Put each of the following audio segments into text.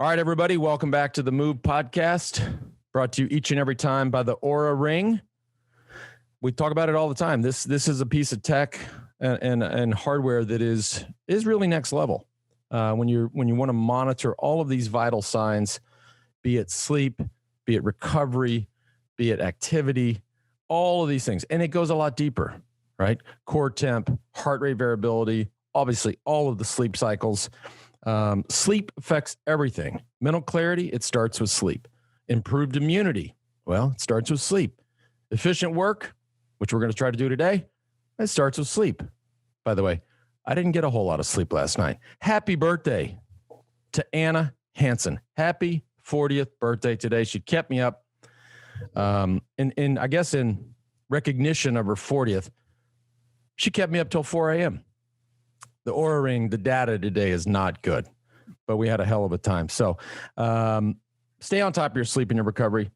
All right, everybody, welcome back to the Move podcast, brought to you each and every time by the Oura Ring. We talk about it all the time. This is a piece of tech and hardware that is really next level. When you want to monitor all of these vital signs, be it sleep, be it recovery, be it activity, all of these things, and it goes a lot deeper, right? Core temp, heart rate variability, obviously all of the sleep cycles. Sleep affects everything. Mental clarity, it starts with sleep. Improved immunity, well, it starts with sleep. Efficient work, which we're going to try to do today, it starts with sleep. By the way, I didn't get a whole lot of sleep last night. Happy birthday to Anna Hansen. Happy 40th birthday today. She kept me up. And I guess in recognition of her 40th, she kept me up till 4 a.m. The Oura Ring, the data today is not good, but we had a hell of a time. So stay on top of your sleep and your recovery.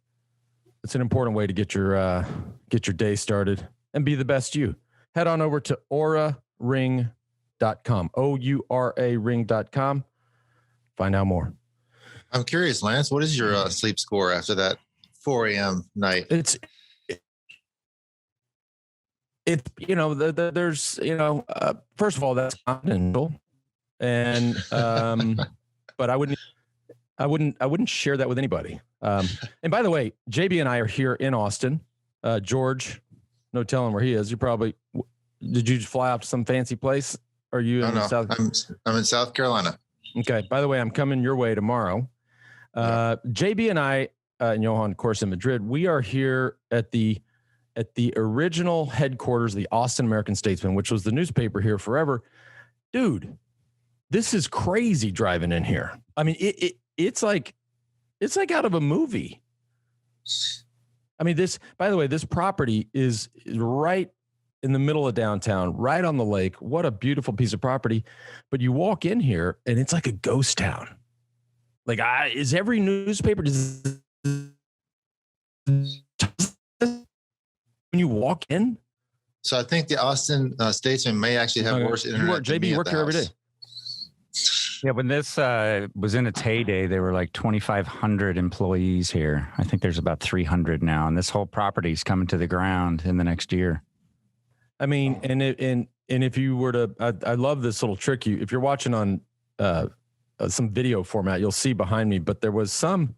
It's an important way to get your day started and be the best you. Head on over to auraring.com, OURA ring.com. Find out more. I'm curious, Lance, what is your sleep score after that 4 a.m. night? It's there's first of all, that's confidential, and but I wouldn't share that with anybody. And by the way, JB and I are here in Austin. George, no telling where he is. Did you fly off to some fancy place? Are you in South? I'm in South Carolina. Okay. By the way, I'm coming your way tomorrow. JB and I, and Johan, of course, in Madrid, we are here at the original headquarters of the Austin American-Statesman, which was the newspaper here forever. Dude, this is crazy driving in here. I mean, it's like out of a movie. I mean, by the way, this property is right in the middle of downtown, right on the lake. What a beautiful piece of property. But you walk in here and it's like a ghost town. Like, is every newspaper when you walk in? So I think the Austin Statesman may actually have worse internet. JB, you work here every day. Yeah, when this was in its heyday, there were like 2,500 employees here. I think there's about 300 now, and this whole property is coming to the ground in the next year. I mean, and if you were to, I love this little trick. If you're watching on some video format, you'll see behind me. But there was a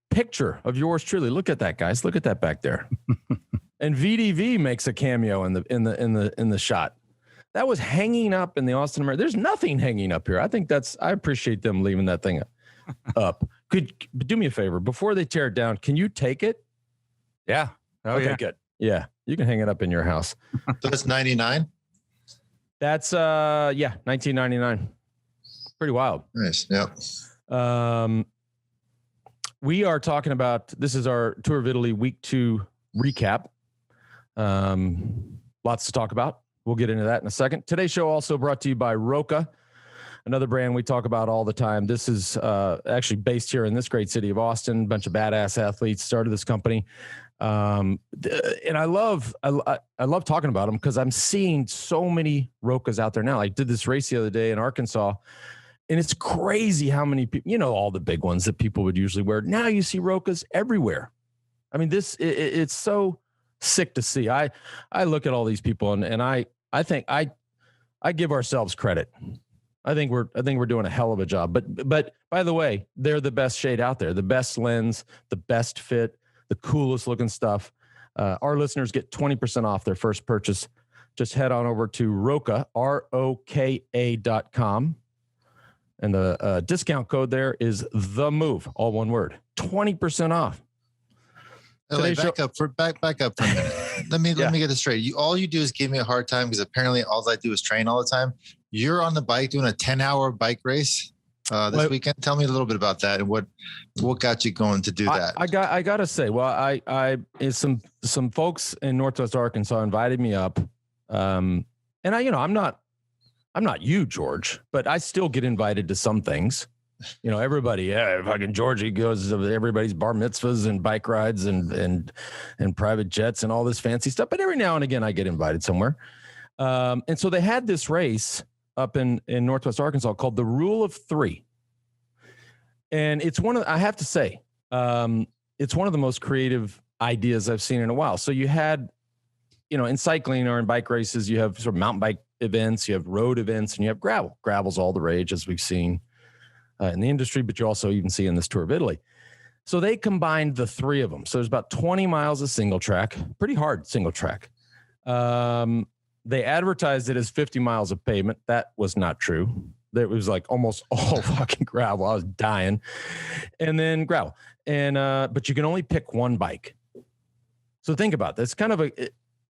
picture of yours truly. Look at that, guys. Look at that back there. And VDV makes a cameo in the shot. That was hanging up in the Austin American. There's nothing hanging up here. I appreciate them leaving that thing up. Do me a favor before they tear it down. Can you take it? Yeah. Okay, yeah. Good. Yeah. You can hang it up in your house. So that's 99. That's 1999. Pretty wild. Nice. Yep. We are talking about, this is our Tour of Italy week 2 recap. Lots to talk about. We'll get into that in a second. Today's show also brought to you by Roka, another brand we talk about all the time. This is actually based here in this great city of Austin. A bunch of badass athletes started this company. And I love talking about them because I'm seeing so many Rokas out there now. I did this race the other day in Arkansas, and it's crazy how many people, all the big ones that people would usually wear. Now you see Rokas everywhere. I mean, it's so sick to see. I look at all these people and I think I give ourselves credit. I think we're doing a hell of a job. But by the way, they're the best shade out there, the best lens, the best fit, the coolest looking stuff. Our listeners get 20% off their first purchase. Just head on over to Roka, ROKA.com. And the discount code there is the move, all one word, 20% off. Back up for a minute. Let me get this straight. All you do is give me a hard time because apparently all I do is train all the time. You're on the bike doing a 10-hour bike race this weekend. Tell me a little bit about that and what got you going to do that. I gotta say, some folks in Northwest Arkansas invited me up, and I'm not you, George, but I still get invited to some things. Everybody, fucking Georgie goes to everybody's bar mitzvahs and bike rides and private jets and all this fancy stuff. But every now and again, I get invited somewhere. And so they had this race up in Northwest Arkansas called the Rule of Three. And it's I have to say, it's one of the most creative ideas I've seen in a while. So you had, in cycling or in bike races, you have sort of mountain bike events, you have road events, and you have gravel. Gravel's all the rage, as we've seen in the industry, but you also even see in this Tour of Italy. So they combined the three of them. So there's about 20 miles of single track, pretty hard single track. They advertised it as 50 miles of pavement. That was not true. It was like almost all fucking gravel. I was dying. And then gravel. And but you can only pick one bike. So think about this.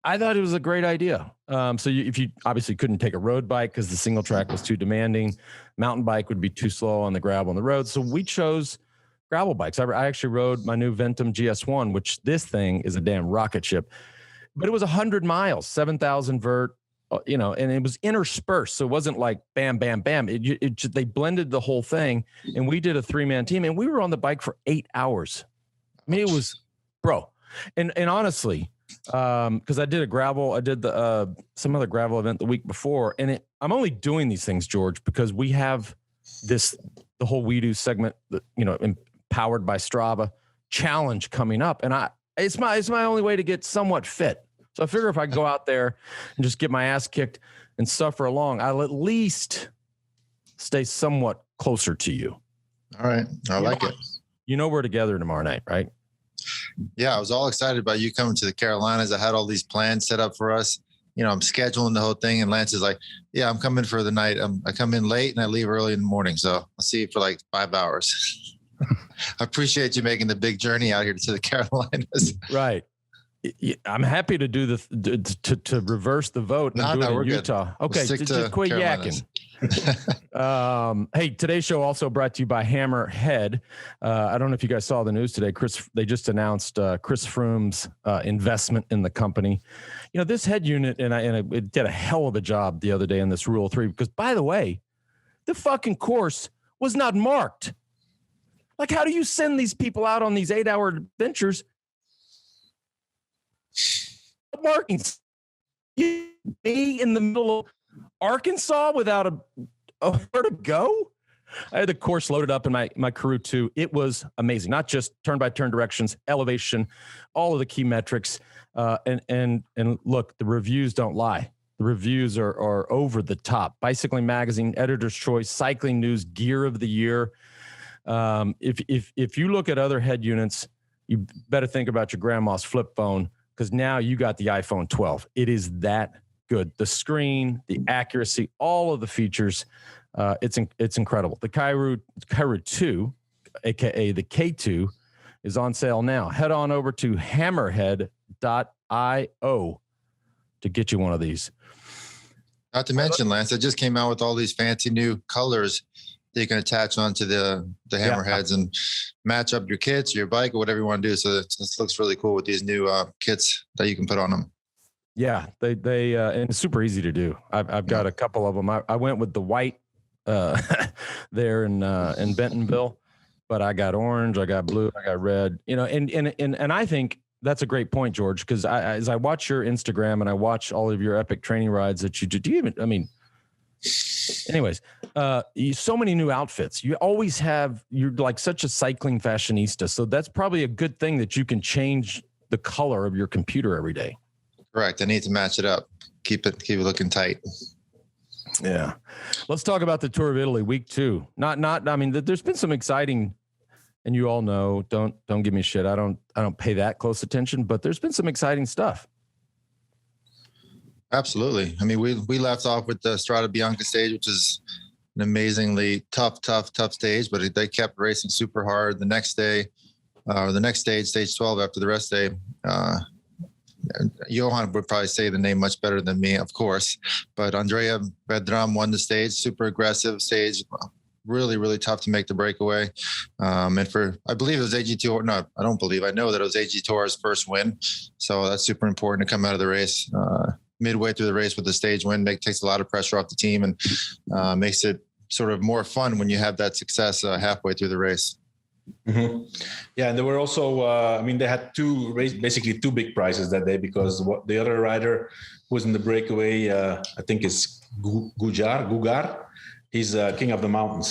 I thought it was a great idea. So if you obviously couldn't take a road bike because the single track was too demanding, mountain bike would be too slow on the gravel on the road. So we chose gravel bikes. I actually rode my new Ventum GS1, which this thing is a damn rocket ship. But it was 100 miles, 7,000 vert, and it was interspersed. So it wasn't like bam, bam, bam. They blended the whole thing, and we did a 3-man team, and we were on the bike for 8 hours. I mean, it was, bro. And honestly, because I did some other gravel event the week before, and I'm only doing these things, George, because we have the whole We Do segment, powered by Strava challenge coming up, and it's my only way to get somewhat fit. So I figure if I go out there and just get my ass kicked and suffer along, I'll at least stay somewhat closer to you. All right. I like it. We're together tomorrow night, right? Yeah. I was all excited about you coming to the Carolinas. I had all these plans set up for us. I'm scheduling the whole thing, and Lance is like, yeah, I'm coming for the night. I come in late and I leave early in the morning. So I'll see you for like 5 hours. I appreciate you making the big journey out here to the Carolinas. Right. I'm happy to do to reverse the vote and do it in Utah. Good. Okay, just quit yakking. Hey, today's show also brought to you by Hammerhead. I don't know if you guys saw the news today. They just announced Chris Froome's investment in the company. This head unit, and it did a hell of a job the other day in this Rule 3, because, by the way, the fucking course was not marked. Like, how do you send these people out on these 8-hour adventures? Markings. You be in the middle of Arkansas without where to go? I had the course loaded up in my Karoo 2. It was amazing. Not just turn-by-turn directions, elevation, all of the key metrics. And look, the reviews don't lie. The reviews are over the top. Bicycling Magazine, Editor's Choice, Cycling News, Gear of the Year. If you look at other head units, you better think about your grandma's flip phone, because now you got the iPhone 12. It is that good. The screen, the accuracy, all of the features, it's incredible. The Karoo 2, aka the K2, is on sale now. Head on over to hammerhead.io to get you one of these. Not to mention, Lance, it just came out with all these fancy new colors that you can attach onto the hammerheads and match up your kits, your bike, or whatever you want to do. So this looks really cool with these new kits that you can put on them. Yeah, they and it's super easy to do. I've got a couple of them. I went with the white there in Bentonville, but I got orange, I got blue, I got red. And I think that's a great point, George, because as I watch your Instagram and I watch all of your epic training rides that you do, anyways, so many new outfits. You're like such a cycling fashionista. So that's probably a good thing that you can change the color of your computer every day. Correct. I need to match it up. Keep it looking tight. Yeah. Let's talk about the Tour of Italy, week 2. There's been some exciting, and you all know, don't give me shit. I don't pay that close attention, but there's been some exciting stuff. Absolutely. We left off with the Strada Bianca stage, which is an amazingly tough stage, but they kept racing super hard. The next day, the next stage, stage 12 after the rest day, Johan would probably say the name much better than me, of course, but Andrea Vedram won the stage, super aggressive stage, really, really tough to make the breakaway. And I believe it was AG Tour. No, I don't believe. I know that it was AG Tour's first win. So that's super important to come out of the race. Midway through the race with the stage win takes a lot of pressure off the team and makes it sort of more fun when you have that success halfway through the race. Mm-hmm. Yeah, and there were also, they had basically two big prizes that day, because the other rider who was in the breakaway, I think is Gugar. he's king of the mountains.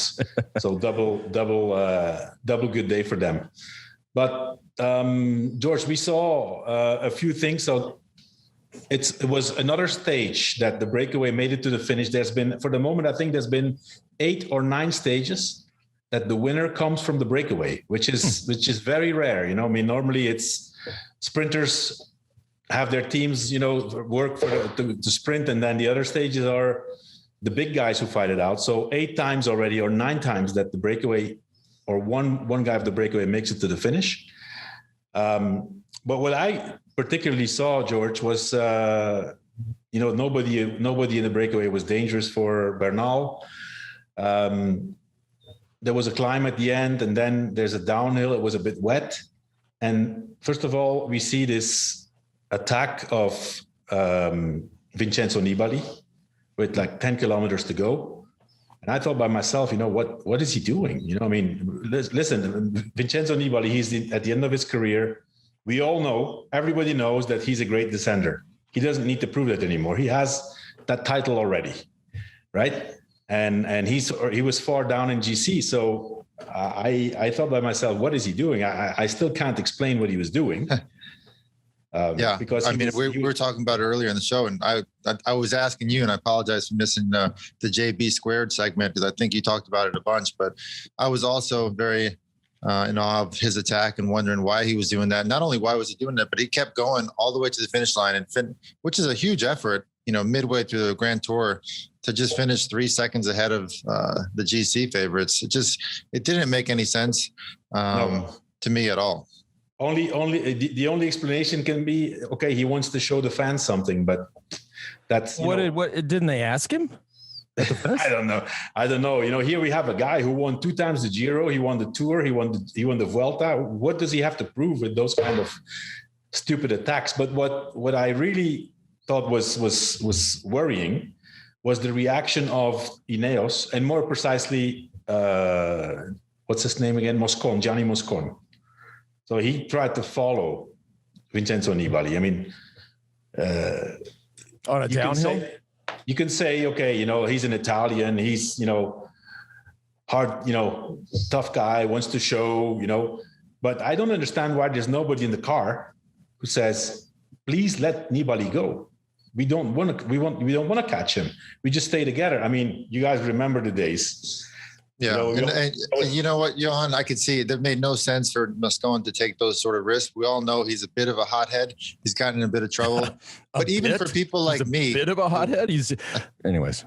So double good day for them. But George, we saw a few things. So it was another stage that the breakaway made it to the finish. There's been, for the moment, I think there's been 8 or 9 stages that the winner comes from the breakaway, which is very rare. I mean, normally it's sprinters have their teams, work to sprint, and then the other stages are the big guys who fight it out. So 8 times already, or 9 times that the breakaway, or one guy of the breakaway makes it to the finish. But what I particularly saw, George, was nobody in the breakaway was dangerous for Bernal. There was a climb at the end, and then there's a downhill. It was a bit wet. And first of all, we see this attack of Vincenzo Nibali with like 10 kilometers to go. And I thought by myself, what is he doing? Listen, Vincenzo Nibali, he's at the end of his career. We all know, everybody knows that he's a great descender. He doesn't need to prove that anymore. He has that title already, right? And he was far down in GC. So I thought by myself, what is he doing? I still can't explain what he was doing. Because we were talking about it earlier in the show, and I was asking you, and I apologize for missing the JB squared segment, because I think you talked about it a bunch, but I was also very in awe of his attack and wondering why he was doing that. Not only why was he doing that, but he kept going all the way to the finish line, which is a huge effort, midway through the Grand Tour, to just finish 3 seconds ahead of the GC favorites. It didn't make any sense to me at all. The only explanation can be, okay, he wants to show the fans something, but that's what didn't they ask him? I don't know. Here we have a guy who won 2 times the Giro. He won the Tour. He won the Vuelta. What does he have to prove with those kind of stupid attacks? But what I really thought was worrying was the reaction of Ineos, and more precisely, what's his name again? Gianni Moscon. So he tried to follow Vincenzo Nibali. I mean, on a downhill, you can say, okay, he's an Italian. He's, hard, tough guy, wants to show, but I don't understand why there's nobody in the car who says, please let Nibali go. We don't want to catch him. We just stay together. I mean, you guys remember the days. Yeah. And you know what, Johan, I could see it. That made no sense for Moscon to take those sort of risks. We all know he's a bit of a hothead. He's gotten in a bit of trouble. But even for people like me, a bit of a hothead. Anyways.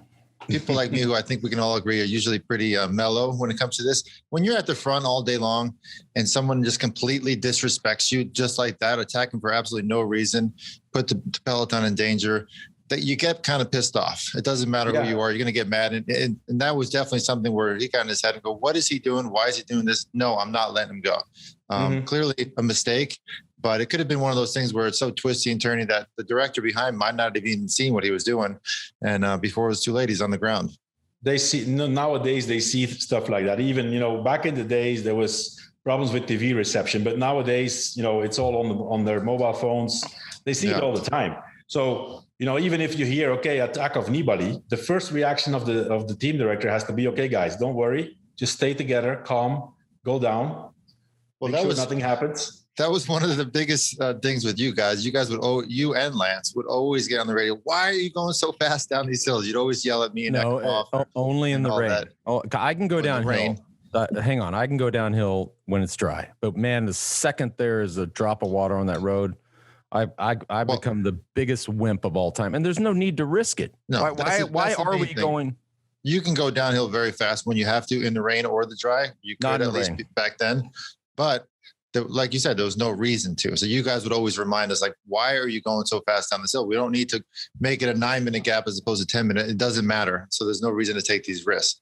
People like me, who I think we can all agree are usually pretty mellow when it comes to this. When you're at the front all day long and someone just completely disrespects you just like that, attacking for absolutely no reason, put the peloton in danger, that you get kind of pissed off. It doesn't matter who you are. You're going to get mad. And that was definitely something where he got in his head and go, what is he doing? Why is he doing this? No, I'm not letting him go. Clearly a mistake, but it could have been one of those things where it's so twisty and turny that the director behind might not have even seen what he was doing. And before it was too late, he's on the ground. Nowadays they see stuff like that. Even, back in the days, there was problems with TV reception, but nowadays, it's all on their mobile phones. They see it all the time. So, even if you hear, okay, attack of Nibali, the first reaction of the team director has to be, okay, guys, don't worry. Just stay together, calm, go down. Well, nothing happens. That was one of the biggest things with you guys. You guys you and Lance would always get on the radio. Why are you going so fast down these hills? You'd always yell at me. Only in the rain. That. Oh, I can go downhill. Hang on. I can go downhill when it's dry. But man, the second there is a drop of water on that road, I become the biggest wimp of all time, and there's no need to risk it. No, why are we going? You can go downhill very fast when you have to in the rain or the dry. You could at least back then, but like you said, there was no reason to. So you guys would always remind us, like, why are you going so fast down this hill? We don't need to make it a 9-minute gap as opposed to 10 minutes. It doesn't matter. So there's no reason to take these risks.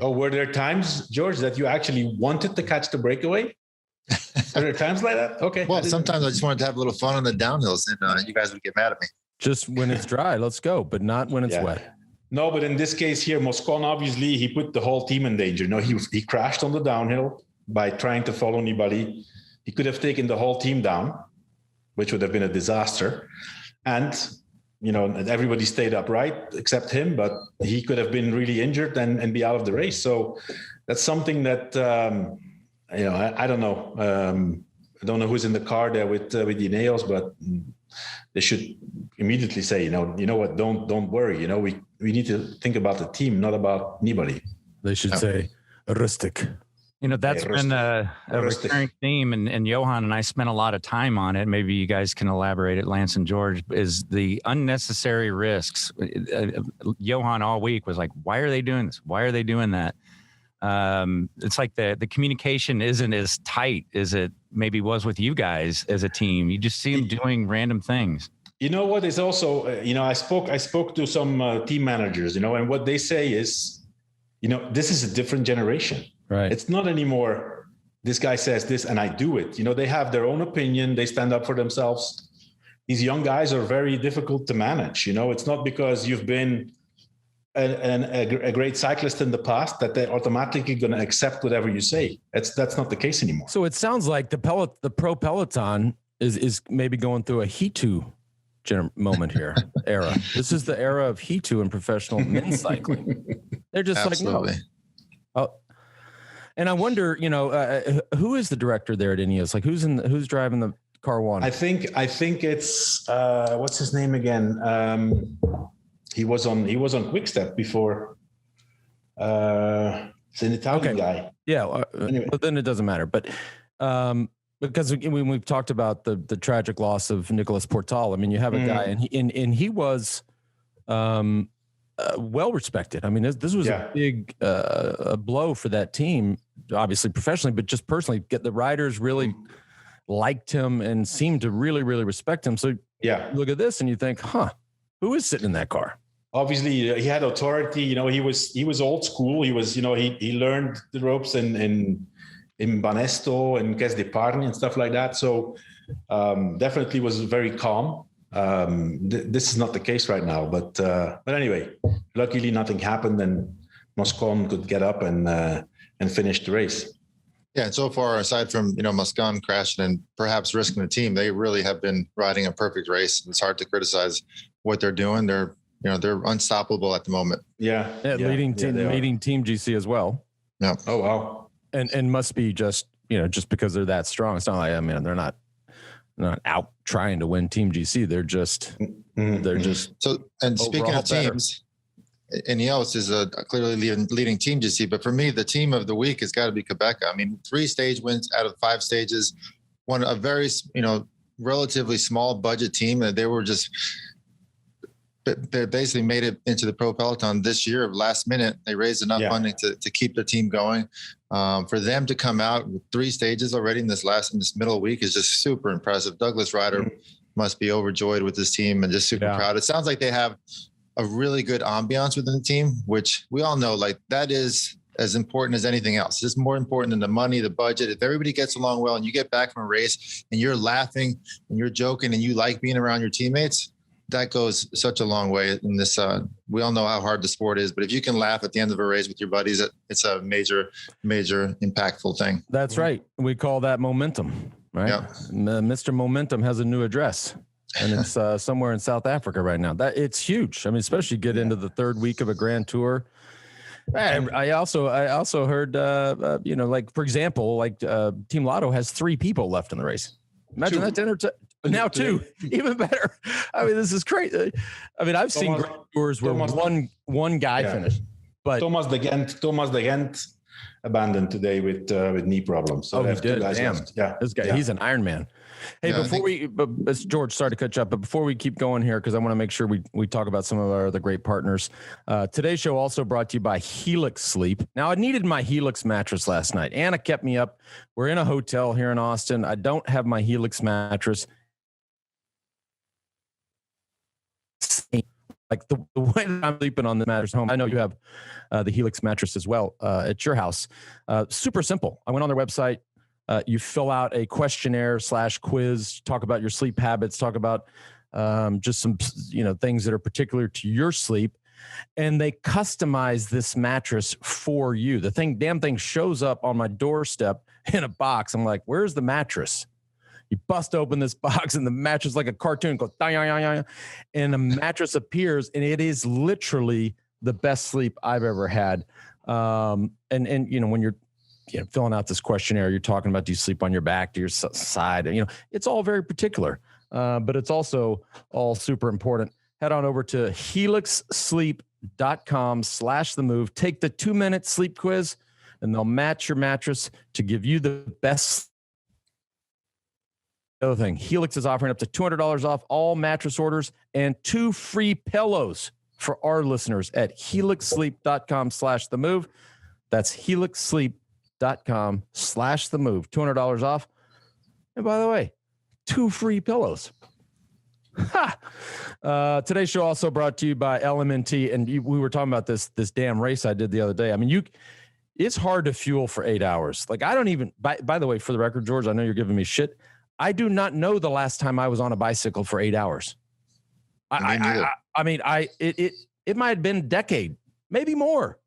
Oh, were there times, George, that you actually wanted to catch the breakaway? Are there times like that? Okay. Well, sometimes I just wanted to have a little fun on the downhills, and you guys would get mad at me. Just when it's dry, let's go, but not when it's wet. No, but in this case here, Moscon, obviously, he put the whole team in danger. No, he crashed on the downhill by trying to follow Nibali. He could have taken the whole team down, which would have been a disaster. And everybody stayed upright except him, but he could have been really injured and be out of the race. So that's something that, I don't know. I don't know who's in the car there with the Ineos, but they should immediately say, you know what, don't worry. We need to think about the team, not about Nibali. They should say rustic. That's been a recurring theme, and Johan and I spent a lot of time on it. Maybe you guys can elaborate it, Lance and George, is the unnecessary risks. Johan all week was like, why are they doing this? Why are they doing that? It's like the communication isn't as tight as it maybe was with you guys as a team. You just see them doing random things. You know what is also, I spoke to some team managers, and what they say is, this is a different generation. Right. It's not anymore, this guy says this and I do it. They have their own opinion. They stand up for themselves. These young guys are very difficult to manage. It's not because you've been a great cyclist in the past that they're automatically going to accept whatever you say. That's not the case anymore. So it sounds like the pro peloton is maybe going through a Heat2 moment here, era. This is the era of Heat2 in professional men's cycling. They're just Absolutely. like, no. Oh. And I wonder, who is the director there at Ineos? Like, who's driving the car one? I think it's what's his name again? He was on Quickstep before. It's an Italian guy. Yeah, anyway. But then it doesn't matter. But because when we've talked about the tragic loss of Nicolas Portal, I mean, you have a guy, and he was well respected. I mean, this was a big a blow for that team, obviously professionally, but just personally. The riders really liked him and seemed to really, really respect him. So you look at this and you think, who is sitting in that car? Obviously, he had authority. He was old school. He was, he learned the ropes in Banesto and Caisse d'Epargne and stuff like that. So definitely was very calm. This is not the case right now, but anyway, luckily nothing happened and Moscon could get up and finish the race. Yeah, and so far, aside from Moscon crashing and perhaps risking the team, they really have been riding a perfect race. It's hard to criticize what they're doing. They're unstoppable at the moment. Leading Team GC as well. Yeah. Oh wow. And must be just because they're that strong. It's not like they're not out trying to win Team GC. They're just so. And speaking of teams, Ineos is clearly leading Team GC, but for me, the team of the week has got to be Quebec. I mean, 3 stage wins out of 5 stages, won a very relatively small budget team, and they were just basically made it into the pro peloton this year. Last minute, they raised enough funding to keep the team going. For them to come out with 3 stages already in this middle week is just super impressive. Douglas Ryder must be overjoyed with this team and just super proud. It sounds like they have a really good ambiance within the team, which we all know, like, that is as important as anything else. It's more important than the money, the budget. If everybody gets along well and you get back from a race and you're laughing and you're joking and you like being around your teammates, that goes such a long way in this. We all know how hard the sport is, but if you can laugh at the end of a race with your buddies, it's a major, major impactful thing. That's right. We call that momentum, right? Yeah. Mr. Momentum has a new address, and it's somewhere in South Africa right now. That it's huge. I mean, especially get into the 3rd week of a Grand Tour. I also heard, like, for example, like Team Lotto has 3 people left in the race. Imagine that dinner. Now 2, even better. I mean, this is crazy. I mean, I've seen Grand Tours where one guy finished, but Thomas de Gent abandoned today with knee problems. So he did. Damn. This guy, he's an Iron Man. Hey, George, sorry to cut you up, but before we keep going here, because I want to make sure we talk about some of our other great partners. Today's show also brought to you by Helix Sleep. Now, I needed my Helix mattress last night. Anna kept me up. We're in a hotel here in Austin. I don't have my Helix mattress. Like the way that I'm sleeping on the mattress home. I know you have the Helix mattress as well at your house. Super simple. I went on their website. You fill out a questionnaire / quiz, talk about your sleep habits, talk about just some things that are particular to your sleep, and they customize this mattress for you. The damn thing shows up on my doorstep in a box. I'm like, where's the mattress? You bust open this box and the mattress like a cartoon goes, and a mattress appears, and it is literally the best sleep I've ever had. And when you're filling out this questionnaire, you're talking about, do you sleep on your back, to your side? And, it's all very particular, but it's also all super important. Head on over to helixsleep.com/themove. Take the 2-minute sleep quiz, and they'll match your mattress to give you the best. Other thing, Helix is offering up to $200 off all mattress orders and 2 free pillows for our listeners at helixsleep.com/themove. That's helixsleep.com/themove. $200 off. And by the way, 2 free pillows. Today's show also brought to you by LMNT. And we were talking about this damn race I did the other day. I mean, it's hard to fuel for 8 hours. Like, I don't even, by the way, for the record, George, I know you're giving me shit. I do not know the last time I was on a bicycle for 8 hours. It might have been a decade, maybe more.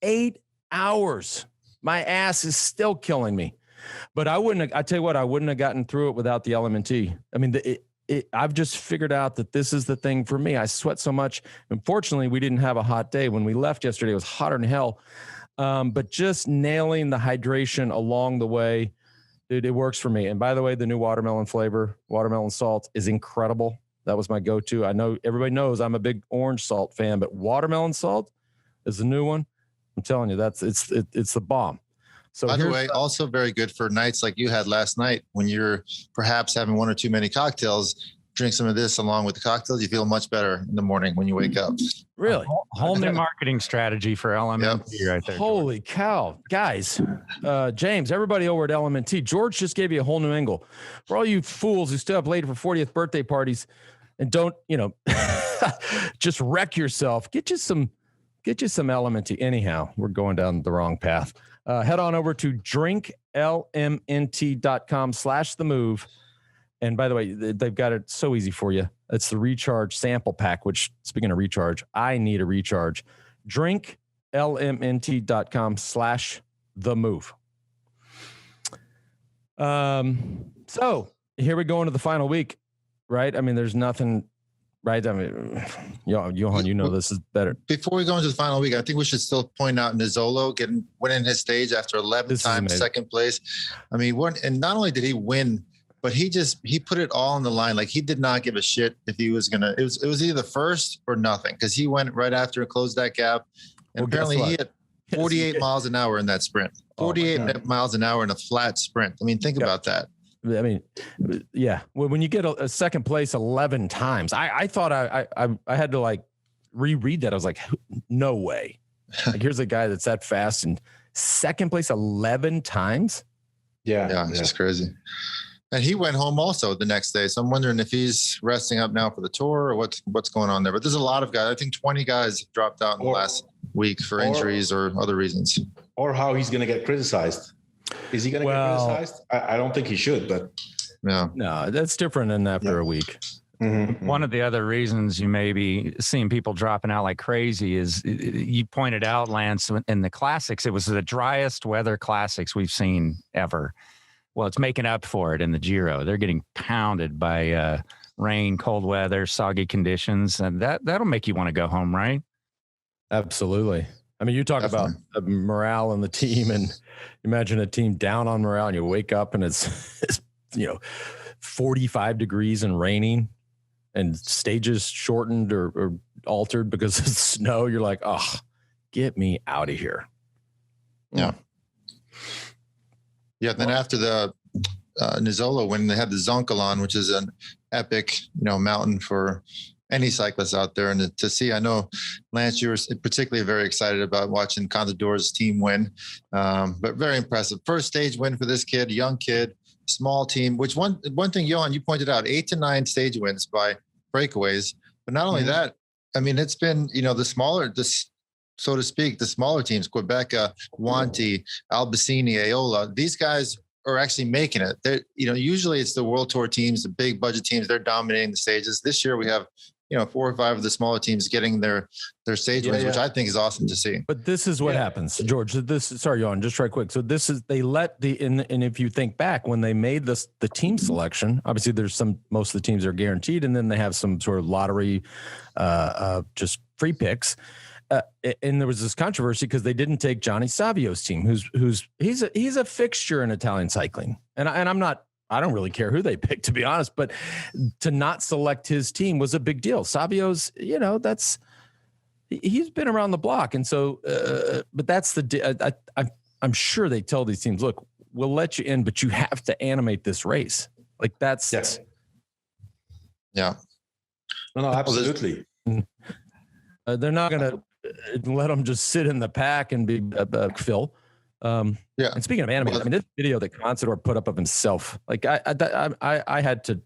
8 hours. My ass is still killing me. But I wouldn't have gotten through it without the LMNT. I mean, I've just figured out that this is the thing for me. I sweat so much. Unfortunately, we didn't have a hot day. When we left yesterday, it was hotter than hell. But just nailing the hydration along the way, dude, it works for me. And by the way, the new watermelon flavor, watermelon salt, is incredible. That was my go-to. I know everybody knows I'm a big orange salt fan, but watermelon salt is the new one. I'm telling you, it's the bomb. So by the way, also very good for nights like you had last night when you're perhaps having one or too many cocktails. Drink some of this along with the cocktails. You feel much better in the morning when you wake up. Really? Whole new marketing strategy for LMNT right there. Holy cow. Guys, James, everybody over at LMNT, George just gave you a whole new angle. For all you fools who stay up late for 40th birthday parties and don't, just wreck yourself, get you some LMNT. Anyhow, we're going down the wrong path. Head on over to drinklmnt.com/themove. And by the way, they've got it so easy for you. It's the recharge sample pack, which, speaking of recharge, I need a recharge. drinklmnt.com/themove. So here we go into the final week, right? I mean, there's nothing, right? I mean, Johan, this is better. Before we go into the final week, I think we should still point out Nizzolo winning his stage after 11 times second place. I mean, and not only did he win, but he put it all on the line. Like, he did not give a shit if he was gonna. It was either first or nothing, because he went right after and closed that gap. And apparently he had 48 miles an hour in that sprint. 48 miles an hour in a flat sprint. I mean, think about that. I mean, yeah. When you get a second place 11 times, I thought I had to like reread that. I was like, no way. Like, here's a guy that's that fast and second place 11 times. Yeah, it's just crazy. And he went home also the next day. So I'm wondering if he's resting up now for the tour or what's going on there. But there's a lot of guys. I think 20 guys dropped out in the last week for injuries or other reasons. Or how he's going to get criticized. Is he going to get criticized? I don't think he should, but no, that's different than after a week. Mm-hmm. One of the other reasons you may be seeing people dropping out like crazy is, you pointed out, Lance, in the classics, it was the driest weather classics we've seen ever. Well, it's making up for it in the Giro. They're getting pounded by rain, cold weather, soggy conditions, and that'll make you want to go home, right? Absolutely. I mean, you talk about morale in the team, and imagine a team down on morale, and you wake up and it's 45 degrees and raining, and stages shortened or altered because of snow. You're like, oh, get me out of here. Yeah. Yeah. Then after the Nizzolo, when they had the Zoncolan, which is an epic, mountain for any cyclist out there, and to see, I know, Lance, you were particularly very excited about watching Contador's team win, but very impressive. First stage win for this kid, young kid, small team, which one thing, Johan, you pointed out, 8 to 9 stage wins by breakaways. But not only that, I mean, it's been, so to speak, the smaller teams, Quebec, Wanty, Albacini, Aola, these guys are actually making it. They're, usually it's the World Tour teams, the big budget teams, they're dominating the stages. This year we have 4 or 5 of the smaller teams getting their stage wins, which I think is awesome to see. But this is what happens, George. Sorry, Johan, just right quick. So this is, they let and if you think back when they made the team selection, obviously there's most of the teams are guaranteed, and then they have some sort of lottery, just free picks. And there was this controversy because they didn't take Johnny Savio's team, he's a fixture in Italian cycling, and I don't really care who they picked, to be honest, but to not select his team was a big deal. Savio's, he's been around the block. And so, but that's I'm sure they tell these teams, look, we'll let you in, but you have to animate this race. Like that's. Yes. Yeah. No, absolutely. They're not going to let them just sit in the pack and be Phil. And speaking of animated, this video that Consador put up of himself, like I had to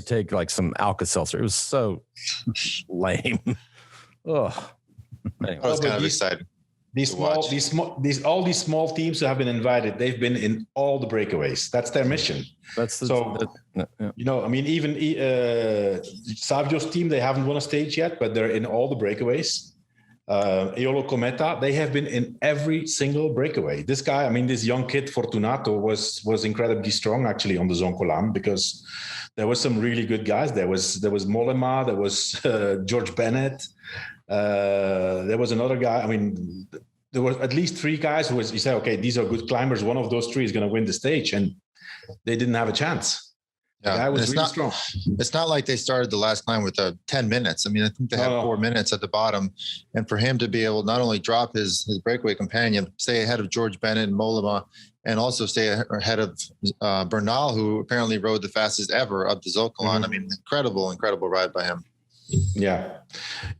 take like some Alka-Seltzer. It was so lame. Oh, anyway. I was kind of excited. All these small teams who have been invited, they've been in all the breakaways. That's their mission. Even Savio's team, they haven't won a stage yet, but they're in all the breakaways. Eolo Cometa, they have been in every single breakaway. This guy, this young kid Fortunato was incredibly strong actually on the Zoncolan, because there was some really good guys. There was Mollema, there was George Bennett, there was another guy. There were at least 3 guys you say, okay, these are good climbers. One of those 3 is going to win the stage, and they didn't have a chance. Yeah, the guy was really strong. It's not like they started the last climb with 10 minutes. I think they had 4 minutes at the bottom. And for him to be able to not only drop his breakaway companion, stay ahead of George Bennett and Mollema, and also stay ahead of Bernal, who apparently rode the fastest ever up the Zocolan. Incredible ride by him. Yeah,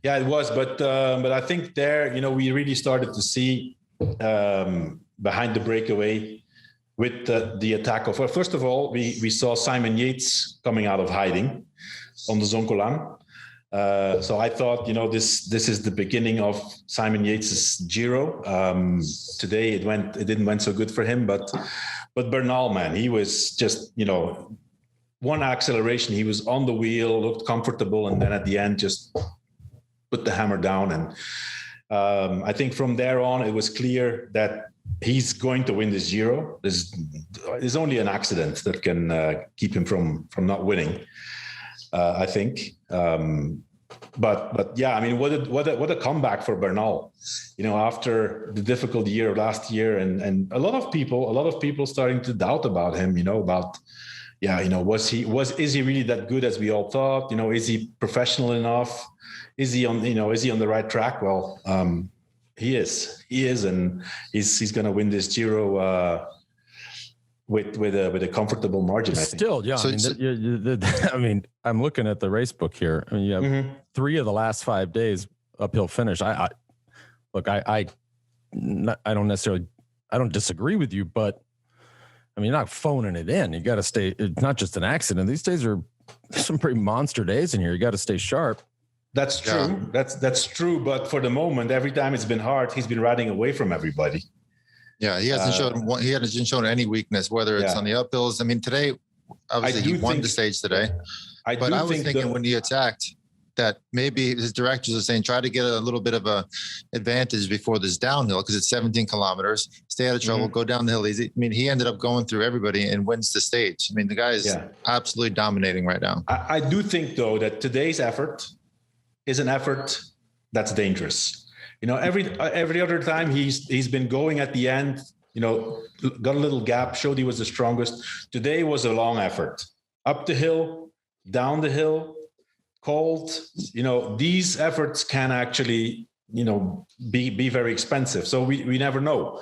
it was. But I think there, we really started to see behind the breakaway with the attack of, first of all, we saw Simon Yates coming out of hiding on the Zoncolan. So I thought, this is the beginning of Simon Yates's Giro. Today it didn't went so good for him, but Bernal, man, he was just, one acceleration, he was on the wheel, looked comfortable, and then at the end just put the hammer down. And I think from there on, it was clear that he's going to win this Giro. There's only an accident that can keep him from not winning, I think. But yeah, what a comeback for Bernal, after the difficult year last year, and a lot of people starting to doubt about him, is he really that good as we all thought? Is he professional enough? Is he on the right track? Well, he is, and he's going to win this Giro with a comfortable margin. I think. Still, yeah. I'm looking at the race book here. You have 3 of the last 5 days uphill finish. I don't disagree with you, but you're not phoning it in. You got to stay. It's not just an accident. These days are some pretty monster days in here. You got to stay sharp. That's true. Yeah. That's true. But for the moment, every time it's been hard, he's been riding away from everybody. Yeah, he hasn't shown any weakness, whether it's on the uphills. Today, obviously he won the stage today. I was thinking when he attacked that maybe his directors are saying try to get a little bit of a advantage before this downhill, because it's 17 kilometers. Stay out of trouble, go down the hill easy. He ended up going through everybody and wins the stage. The guy is absolutely dominating right now. I do think though that today's effort is an effort that's dangerous. Every other time he's been going at the end, got a little gap, showed he was the strongest. Today was a long effort. Up the hill, down the hill, cold. These efforts can actually, be very expensive. So we never know.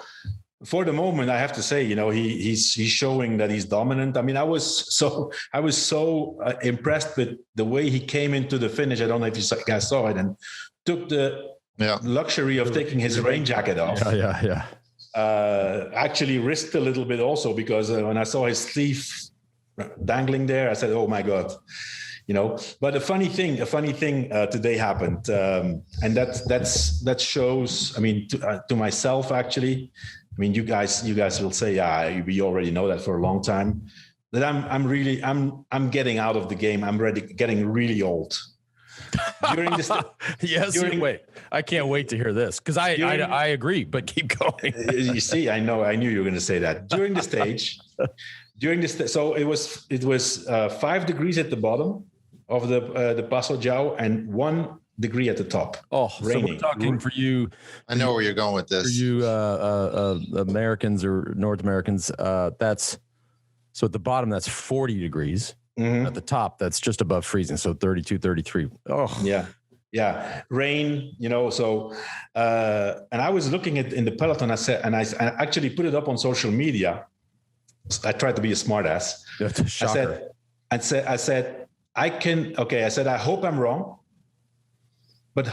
For the moment, I have to say, he's showing that he's dominant. I was so impressed with the way he came into the finish. I don't know if you guys saw it, and took the luxury of taking his rain jacket off. Yeah. Actually risked a little bit also, because when I saw his sleeve dangling there, I said, "Oh my God." But a funny thing today happened, and that shows. To myself actually. You guys will say, yeah, we already know that for a long time. that I'm getting out of the game. I'm getting really old. During this, wait, I can't wait to hear this because I agree, but keep going. You see, I knew you were going to say that during the stage. So it was 5 degrees at the bottom of the Passo Giao and 1 degree at the top. Oh, raining. So we're talking for you. I know where you're going with this. For you, Americans or North Americans, that's so at the bottom that's 40 degrees. Mm-hmm. At the top, that's just above freezing. So 32, 33. Oh, yeah. Rain, so, and I was looking at in the peloton, I actually put it up on social media. I tried to be a smart ass. I said, I hope I'm wrong, but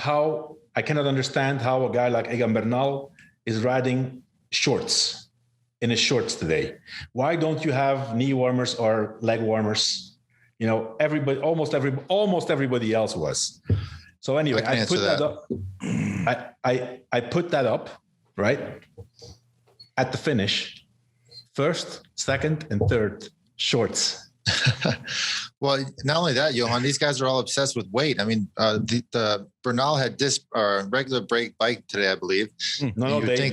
I cannot understand how a guy like Egan Bernal is riding shorts in his shorts today. Why don't you have knee warmers or leg warmers? Everybody, almost everybody else was. So anyway, I put that up. I put that up right at the finish. First, second, and third shorts. Well, not only that, Johan, these guys are all obsessed with weight. I mean, the Bernal had disc or regular brake bike today, I believe. No, they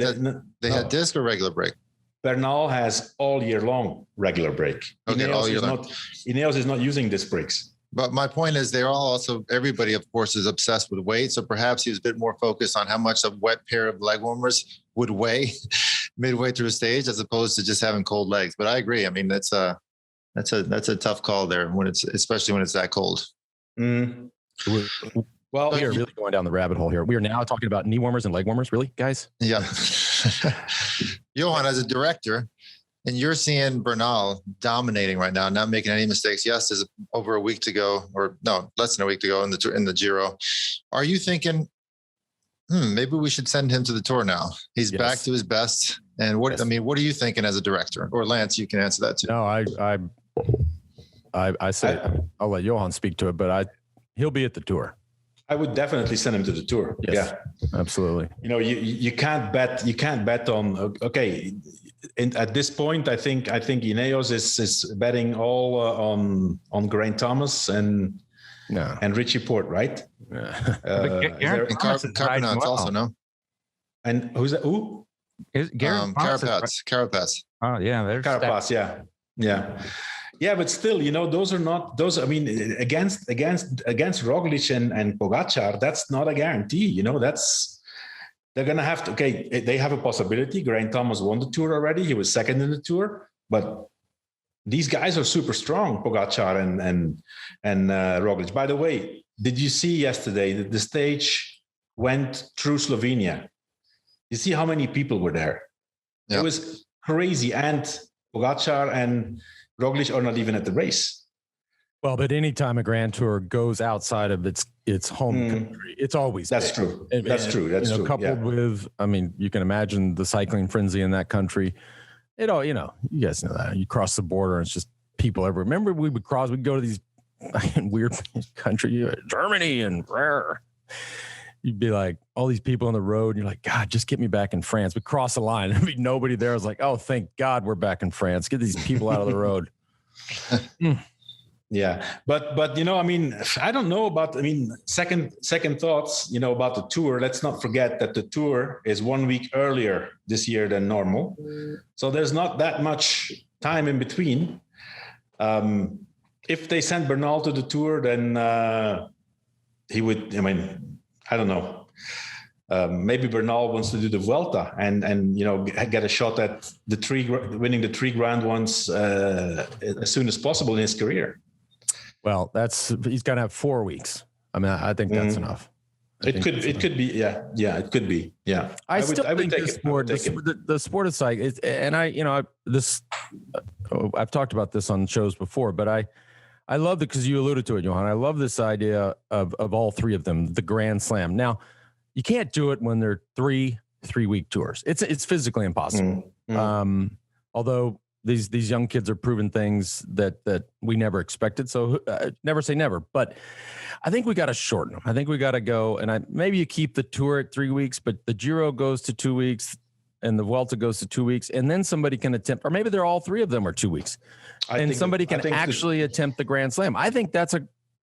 had disc or regular brake. Bernal has all year long regular brake. Okay, Ineos is not using disc brakes. But my point is everybody, of course, is obsessed with weight. So perhaps he was a bit more focused on how much a wet pair of leg warmers would weigh midway through a stage as opposed to just having cold legs. But I agree. I mean, that's a tough call there especially when it's that cold. Mm. Well, we are really going down the rabbit hole here. We are now talking about knee warmers and leg warmers. Really, guys? Yeah. Johan, as a director, and you're seeing Bernal dominating right now, not making any mistakes. Yes, there's over a week to go, or no, less than a week to go in the Giro. Are you thinking, maybe we should send him to the Tour now? He's back to his best. And what are you thinking as a director? Or Lance, you can answer that too. No, I say I'll let Johan speak to it, but he'll be at the Tour. I would definitely send him to the Tour. Yes, yeah, absolutely. You can't bet on. Okay, at this point, I think Ineos is betting all on Geraint Thomas and Richie Porte, right? Yeah. Carapaz also, no. And who's that? Who? Carapaz. Oh yeah, there's Carapaz. Yeah. Yeah, but still, those are not those. I mean, against Roglic and Pogačar, that's not a guarantee. They're gonna have to. Okay, they have a possibility. Geraint Thomas won the Tour already. He was second in the Tour, but these guys are super strong. Pogačar and Roglic. By the way, did you see yesterday that the stage went through Slovenia? You see how many people were there? Yep. It was crazy, and Pogačar and Roglic are not even at the race. Well, but anytime a Grand Tour goes outside of its home country, it's always that's big. True. That's true. That's true. Coupled with, I mean, you can imagine the cycling frenzy in that country. You guys know that. You cross the border and it's just people everywhere. Remember, we'd go to these weird country, Germany and rare. You'd be like, all these people on the road, and you're like, God, just get me back in France. We cross the line, there'd be nobody there. I was like, oh, thank God we're back in France. Get these people out of the road. Yeah, but I mean, I don't know about. I mean, second thoughts. About the Tour. Let's not forget that the Tour is 1 week earlier this year than normal, so there's not that much time in between. If they sent Bernal to the Tour, then he would. I mean, I don't know. Maybe Bernal wants to do the Vuelta and get a shot at winning the 3 grand ones as soon as possible in his career. Well, he's got to have 4 weeks. I mean, I think that's enough. It could be. Yeah. It could be. Yeah. I think the sport of cycling, I've talked about this on shows before, but I love it because you alluded to it, Johan. I love this idea of all 3 of them, the Grand Slam. Now, you can't do it when they're 3-week tours. It's physically impossible. Although these young kids are proving things that we never expected. So never say never. But I think we got to shorten them. I think we got to go, and maybe you keep the Tour at 3 weeks, but the Giro goes to 2 weeks. and the Vuelta goes to 2 weeks, and then somebody can attempt, or maybe they're all three of them are 2 weeks, and somebody can actually attempt the Grand Slam. I think that's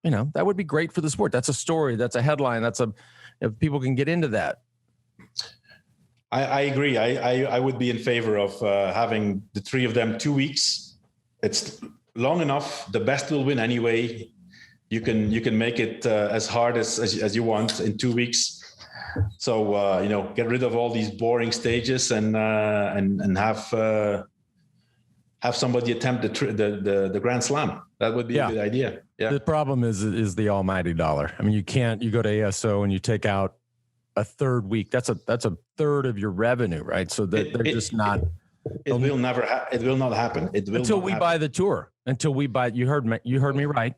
that would be great for the sport. That's a story. That's a headline. If people can get into that. I agree. I would be in favor of having the three of them 2 weeks. It's long enough. The best will win anyway. You can make it as hard as you want in 2 weeks. So get rid of all these boring stages and have somebody attempt the Grand Slam. That would be a good idea. Yeah. The problem is the almighty dollar. I mean, you go to ASO and you take out a third week. That's a third of your revenue, right? So they're just not. It will not happen. Until we buy the tour. Until we buy. You heard me right.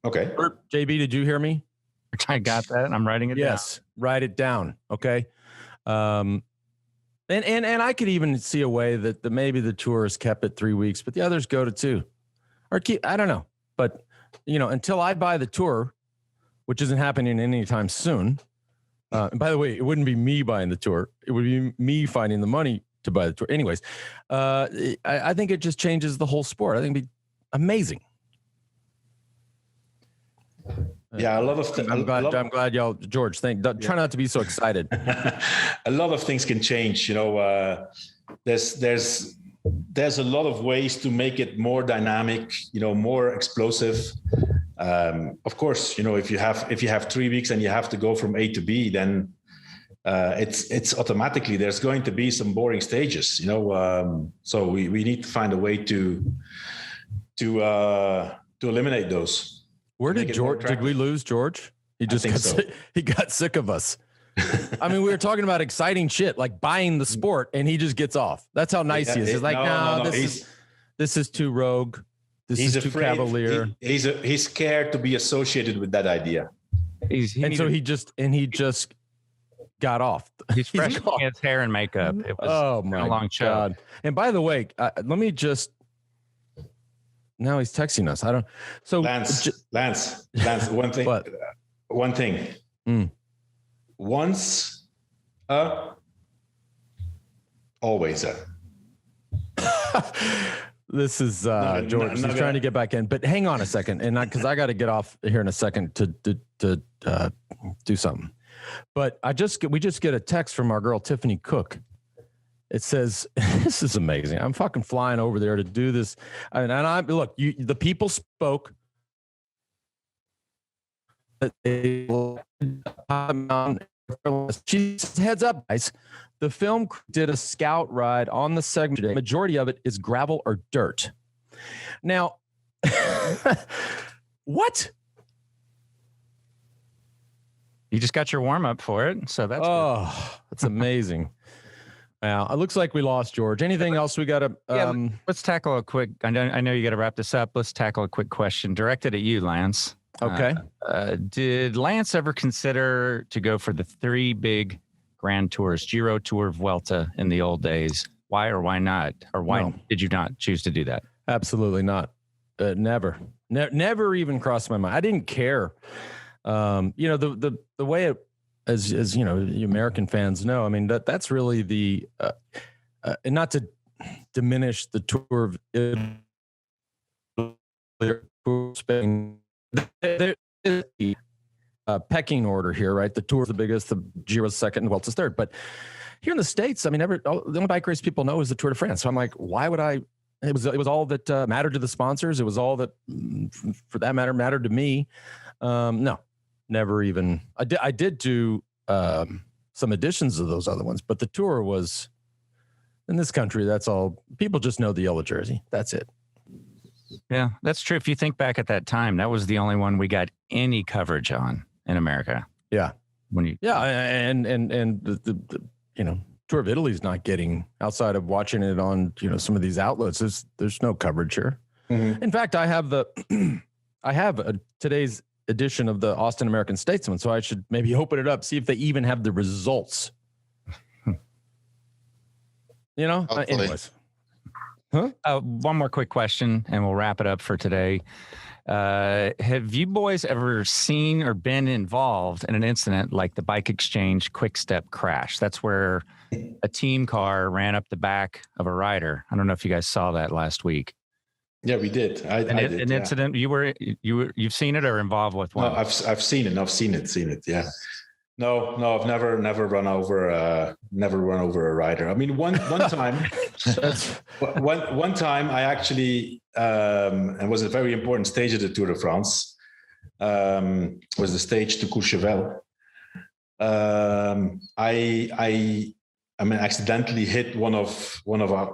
Okay. JB, did you hear me? I got that. I'm writing it down. Yes, write it down. Okay. And I could even see a way that maybe the tour is kept at 3 weeks, but the others go to 2, or I don't know. But until I buy the tour, which isn't happening anytime soon. And by the way, it wouldn't be me buying the tour; it would be me finding the money to buy the tour. Anyways, I think it just changes the whole sport. I think it'd be amazing. Yeah, a lot of things. I'm glad y'all, George. Try not to be so excited. A lot of things can change. There's a lot of ways to make it more dynamic. More explosive. Of course, if you have 3 weeks and you have to go from A to B, then it's automatically there's going to be some boring stages. So we need to find a way to eliminate those. Where did George? Did we lose George? He just got sick of us. I mean, we were talking about exciting shit like buying the sport, and he just gets off. That's how nice he is. He's like, no, this is too rogue. This is too cavalier. He's scared to be associated with that idea. He just got off. He's fresh in his hair and makeup. It was my a long show. God. And by the way, let me just. Now he's texting us. I don't. So Lance. One thing. What? One thing. Once, always a. This is George. He's trying to get back in, but hang on a second, and because I got to get off here in a second to do something. But we just get a text from our girl Tiffany Cook. It says, "This is amazing. I'm fucking flying over there to do this." And the people spoke. She says, "Heads up, guys. The film did a scout ride on the segment today. Majority of it is gravel or dirt." Now, what? You just got your warm up for it, so that's good. That's amazing. Now, it looks like we lost George. Anything else we got to... let's tackle a quick... I know you got to wrap this up. Let's tackle a quick question directed at you, Lance. Okay. Did Lance ever consider to go for the 3 big Grand Tours, Giro, Tour, Vuelta in the old days? Why or why not? Or why did you not choose to do that? Absolutely not. Never. Never even crossed my mind. I didn't care. The way it... As you American fans know, I mean, that's really the, and not to diminish the Tour of Spain, there is a pecking order here, right? The Tour is the biggest, the Giro is second, and Vuelta's third. But here in the States, I mean, the only bike race people know is the Tour de France. So I'm like, why would I? It was all that mattered to the sponsors. It was all that, for that matter, mattered to me. No. Never even. I did do some editions of those other ones, but the Tour was in this country. That's all. People just know the yellow jersey. That's it. Yeah, that's true. If you think back at that time, that was the only one we got any coverage on in America. Yeah. And the Tour of Italy is not getting, outside of watching it on some of these outlets. There's no coverage here. Mm-hmm. In fact, I have today's edition of the Austin American Statesman, so I should maybe open it up, see if they even have the results. Anyways. One more quick question, and we'll wrap it up for today. Have you boys ever seen or been involved in an incident like the Bike Exchange Quick Step crash? That's where a team car ran up the back of a rider. I don't know if you guys saw that last week. Yeah, we did. I did. An incident. You've seen it or involved with one? No, I've seen it. I've seen it. Yeah. No, I've never run over a rider. I mean, one time, one time I actually, it was a very important stage of the Tour de France. Was the stage to Courchevel. I accidentally hit one of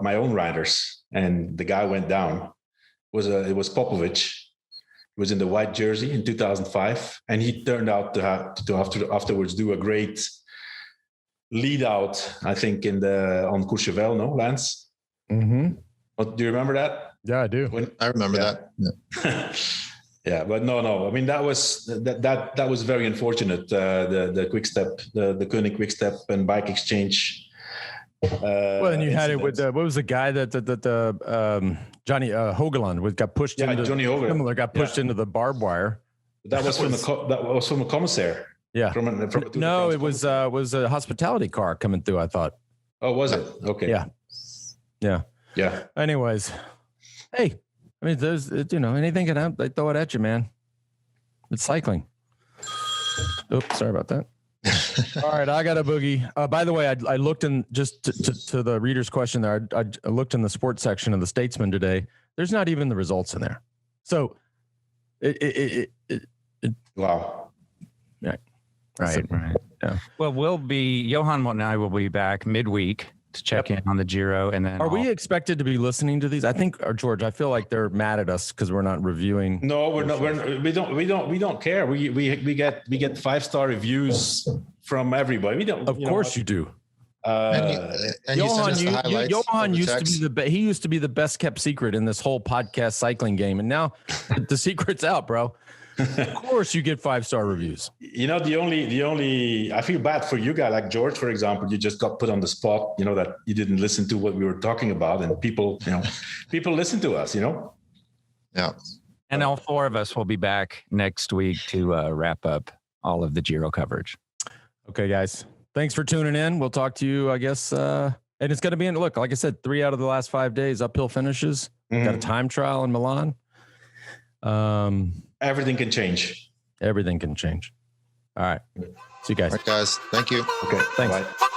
my own riders, and the guy went down. It was Popovic. He was in the white jersey in 2005, and he turned out to afterwards do a great lead out, I think, on Courchevel, no, Lance? Mm-hmm. Do you remember that? Yeah, I do. I remember that. Yeah. Yeah, but no. I mean, that was very unfortunate. The Quick Step, the Koenig Quick Step and Bike Exchange. Well, and you had it with what was the guy that Johnny Hogeland got pushed into? Johnny Hogeland. Similar got pushed into the barbed wire. That was from a commissaire. Yeah. No, it was a hospitality car coming through, I thought. Oh, was it? Okay. Yeah. Anyways, hey, I mean, there's anything can happen. They throw it at you, man. It's cycling. Oops, sorry about that. All right, I got a boogie. By the way, I looked in just to the reader's question there. I looked in the sports section of the Statesman today. There's not even the results in there. So, wow. Yeah. Right. Yeah. Well, Johan and I will be back midweek to check in on the Giro, and then are we expected to be listening to these? I think, or George, I feel like they're mad at us because we're not reviewing. No, we're not. We don't care. We get 5-star reviews from everybody. We don't. Of course you do. And Johan used to be he used to be the best kept secret in this whole podcast cycling game, and now the secret's out, bro. Of course you get 5-star reviews. The only I feel bad for you guys, like George, for example. You just got put on the spot, that you didn't listen to what we were talking about, and people listen to us, Yeah. And all 4 of us will be back next week to wrap up all of the Giro coverage. Okay, guys. Thanks for tuning in. We'll talk to you, I guess. And it's going to be like I said, 3 out of the last 5 days, uphill finishes. Mm-hmm. Got a time trial in Milan. Everything can change. Everything can change. All right. See you guys. All right, guys. Thank you. Okay. Thanks. Bye.